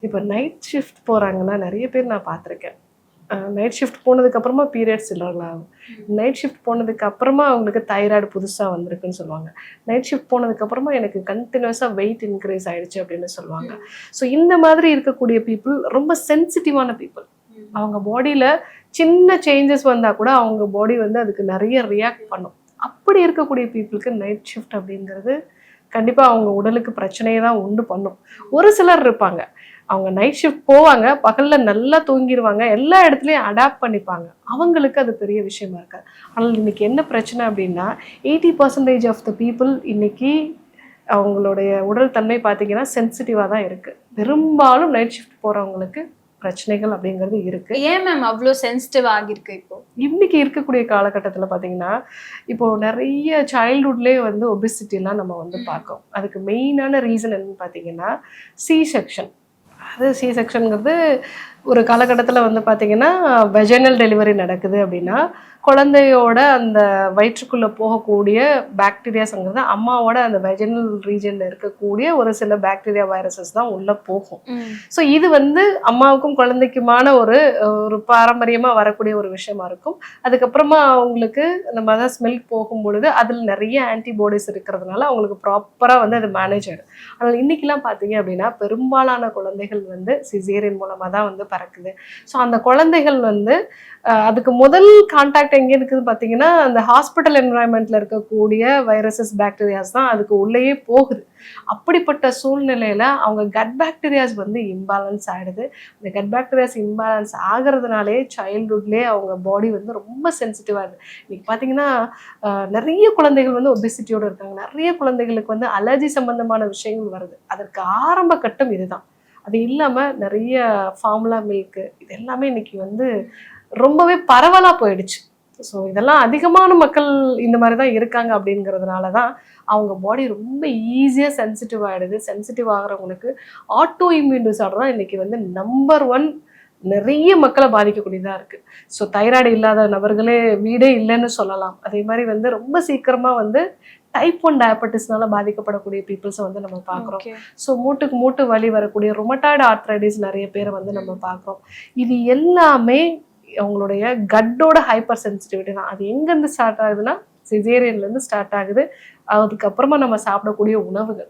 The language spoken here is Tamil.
இப்போ நைட் ஷிஃப்ட் போகிறாங்கன்னா நிறைய பேர் நான் பார்த்துருக்கேன். நைட் ஷிஃப்ட் போனதுக்கப்புறமா பீரியட்ஸ் இல்லைங்களா ஆகும். நைட் ஷிஃப்ட் போனதுக்கு அப்புறமா அவங்களுக்கு தைராய்டு புதுசாக வந்திருக்குன்னு சொல்லுவாங்க. நைட் ஷிஃப்ட் போனதுக்கப்புறமா எனக்கு கண்டினியூஸாக வெயிட் இன்க்ரீஸ் ஆகிடுச்சு அப்படின்னு சொல்லுவாங்க. ஸோ இந்த மாதிரி இருக்கக்கூடிய பீப்புள் ரொம்ப சென்சிட்டிவான பீப்புள். அவங்க பாடியில் சின்ன சேஞ்சஸ் வந்தால் கூட அவங்க பாடி வந்து அதுக்கு நிறைய ரியாக்ட் பண்ணும். அப்படி இருக்கக்கூடிய பீப்புளுக்கு நைட் ஷிஃப்ட் அப்படிங்கிறது கண்டிப்பாக அவங்க உடலுக்கு பிரச்சனையை தான் உண்டு பண்ணும். ஒரு சிலர் இருப்பாங்க, அவங்க நைட் ஷிஃப்ட் போவாங்க, பகலில் நல்லா தூங்கிடுவாங்க, எல்லா இடத்துலையும் அடாப்ட் பண்ணிப்பாங்க, அவங்களுக்கு அது பெரிய விஷயமா இருக்காது. ஆனால் இன்றைக்கி என்ன பிரச்சனை அப்படின்னா 80% ஆஃப் த பீப்புள் இன்றைக்கி அவங்களுடைய உடல் தன்மை பார்த்திங்கன்னா சென்சிட்டிவாக தான் இருக்குது. பெரும்பாலும் நைட் ஷிஃப்ட் போகிறவங்களுக்கு பிரச்சனைகள் அப்படிங்கிறது இருக்கு. ஏன் மேம் அவ்வளோ சென்சிட்டிவ் ஆகிருக்கு? இப்போ இன்னைக்கு இருக்கக்கூடிய காலகட்டத்தில் பார்த்தீங்கன்னா, இப்போ நிறைய சைல்ட்ஹுட்லேயே வந்து ஒபிசிட்டிலாம் நம்ம வந்து பார்க்கோம். அதுக்கு மெயினான ரீசன் என்னன்னு பார்த்தீங்கன்னா சி செக்ஷன். அது சி செக்ஷனுங்கிறது ஒரு காலகட்டத்தில் வந்து பார்த்தீங்கன்னா வெஜைனல் டெலிவரி நடக்குது அப்படின்னா குழந்தையோட அந்த வயிற்றுக்குள்ளே போகக்கூடிய பாக்டீரியாஸ்ங்கிறது அம்மாவோட அந்த வெஜைனல் ரீஜனில் இருக்கக்கூடிய ஒரு சில பாக்டீரியா வைரஸஸ் தான் உள்ளே போகும். ஸோ இது வந்து அம்மாவுக்கும் குழந்தைக்குமான ஒரு பாரம்பரியமாக வரக்கூடிய ஒரு விஷயமா இருக்கும். அதுக்கப்புறமா அவங்களுக்கு அந்த மதர்ஸ் மில்க் போகும் பொழுது அதில் நிறைய ஆன்டிபாடிஸ் இருக்கிறதுனால அவங்களுக்கு ப்ராப்பராக வந்து அது மேனேஜ் ஆகிடும். ஆனால் இன்றைக்கெலாம் பார்த்தீங்க அப்படின்னா பெரும்பாலான குழந்தைகள் வந்து சிசேரியன் மூலமாக தான் வந்து பறக்குது. ஸோ அந்த குழந்தைகள் வந்து அதுக்கு முதல் கான்டாக்ட் எங்கே இருக்குதுன்னு பார்த்தீங்கன்னா அந்த ஹாஸ்பிட்டல் என்வரான்மெண்ட்டில் இருக்கக்கூடிய வைரஸஸ் பாக்டீரியாஸ் தான் அதுக்கு உள்ளேயே போகுது. அப்படிப்பட்ட சூழ்நிலையில் அவங்க கட் பாக்டீரியாஸ் வந்து இம்பேலன்ஸ் ஆகிடுது. இந்த கட் பாக்டீரியாஸ் இம்பேலன்ஸ் ஆகிறதுனாலே சைல்ட்ஹுட்லேயே அவங்க பாடி வந்து ரொம்ப சென்சிட்டிவாக இருக்குது. இன்றைக்கி பார்த்தீங்கன்னா நிறைய குழந்தைகள் வந்து ஒபிசிட்டியோடு இருக்காங்க. நிறைய குழந்தைகளுக்கு வந்து அலர்ஜி சம்மந்தமான விஷயங்கள் வருது. அதற்கு ஆரம்ப கட்டம் இதுதான். அது இல்லாமல் நிறைய ஃபார்முலா மில்க்கு இது எல்லாமே இன்றைக்கி வந்து ரொம்பவே பரவலாக போயிடுச்சு. ஸோ இதெல்லாம் அதிகமான மக்கள் இந்த மாதிரி தான் இருக்காங்க. அப்படிங்கிறதுனால தான் அவங்க பாடி ரொம்ப ஈஸியாக சென்சிட்டிவ் ஆகிடுது. சென்சிட்டிவ் ஆகிறவங்களுக்கு ஆட்டோ இம்யூன் டிசார்டர் தான் இன்றைக்கி வந்து நம்பர் 1 நிறைய மக்களை பாதிக்கக்கூடியதாக இருக்குது. ஸோ தைராய்டு இல்லாத நபர்களே வீடே இல்லைன்னு சொல்லலாம். அதே மாதிரி வந்து ரொம்ப சீக்கிரமாக வந்து டைப் 1 டயபெட்டிஸ்னால பாதிக்கப்படக்கூடிய பீப்புள்ஸை வந்து நம்ம பார்க்குறோம். ஸோ மூட்டுக்கு மூட்டு வலி வரக்கூடிய ரொமட்டாய்டு ஆர்த்ரைட்டிஸ் நிறைய பேரை வந்து நம்ம பார்க்குறோம். இது எல்லாமே அவங்களுடைய கட்டோட ஹைப்பர் சென்சிட்டிவிட்டி தான். அது எங்கேருந்து ஸ்டார்ட் ஆகுதுன்னா சிசேரியன்லேருந்து ஸ்டார்ட் ஆகுது. அதுக்கப்புறமா நம்ம சாப்பிடக்கூடிய உணவுகள்